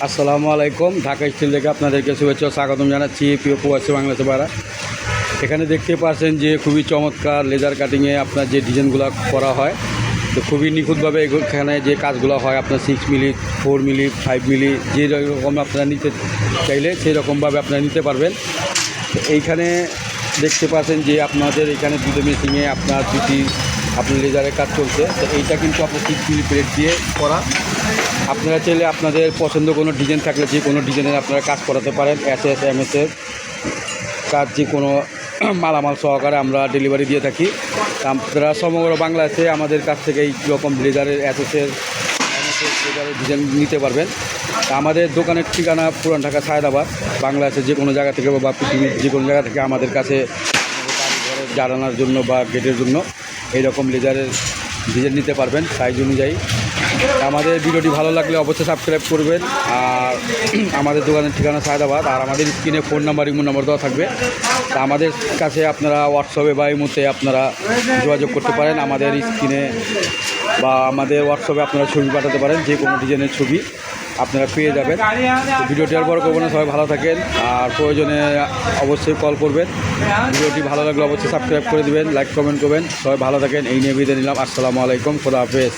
আসসালামু আলাইকুম। ঢাকা স্টিল থেকে আপনাদেরকে শুভেচ্ছা ও স্বাগতম জানাচ্ছি প্রিয় প্রবাসী বাংলাদেশে ভাড়া। এখানে দেখতে পাচ্ছেন যে খুবই চমৎকার লেজার কাটিংয়ে আপনার যে ডিজাইনগুলো করা হয়, তো খুবই নিখুঁতভাবে এখানে যে কাজগুলো হয় আপনার 6 মিলি, 4 মিলি, 5 মিলি যে রকম আপনারা নিতে চাইলে সেই রকমভাবে আপনারা নিতে পারবেন। তো এইখানে দেখতে পাচ্ছেন যে আপনাদের এখানে দুটো মেশিনে আপনার দুটি আপনার লেজারের কাজ চলছে। তো এইটা কিন্তু আপনার 6 মিলি প্লেট দিয়ে করা। আপনারা চাইলে আপনাদের পছন্দ কোনো ডিজাইন থাকলে যে কোনো ডিজাইনের আপনারা কাজ করাতে পারেন। এসএস এমএসের কাজ যে কোনো মালামাল সহকারে আমরা ডেলিভারি দিয়ে থাকি। আপনারা সমগ্র বাংলাদেশে আমাদের কাছ থেকে এই রকম লেজারের এসএসের লেজারের ডিজাইন নিতে পারবেন। আমাদের দোকানের ঠিকানা পুরান ঢাকা সায়দাবাদ। বাংলাদেশের যে কোনো জায়গা থেকে বা পৃথিবীর যে কোনো জায়গা থেকে আমাদের কাছে বাড়ি ঘরের জানালার জন্য বা গেটের জন্য এইরকম লেজারের ডিজাইন নিতে পারবেন সাইজ অনুযায়ী। আমাদের ভিডিওটি ভালো লাগলে অবশ্যই সাবস্ক্রাইব করবেন। আর আমাদের দোকানের ঠিকানা সায়দাবাদ, আর আমাদের স্ক্রিনে ফোন নাম্বার, ইমো নাম্বার দেওয়া থাকবে। তা আমাদের কাছে আপনারা হোয়াটসঅ্যাপে বা ইমোতে আপনারা যোগাযোগ করতে পারেন। আমাদের স্ক্রিনে বা আমাদের হোয়াটসঅ্যাপে আপনারা ছবি পাঠাতে পারেন, যে কোনো ডিজাইনের ছবি আপনারা পেয়ে যাবেন। ভিডিওটি আর বড় করবো না, সবাই ভালো থাকেন। আর প্রয়োজনে অবশ্যই কল করবেন। ভিডিওটি ভালো লাগলে অবশ্যই সাবস্ক্রাইব করে দেবেন, লাইক কমেন্ট করবেন। সবাই ভালো থাকেন। এই নিয়ে বিদায় নিলাম। আসসালামু আলাইকুম, খোদা হাফেজ।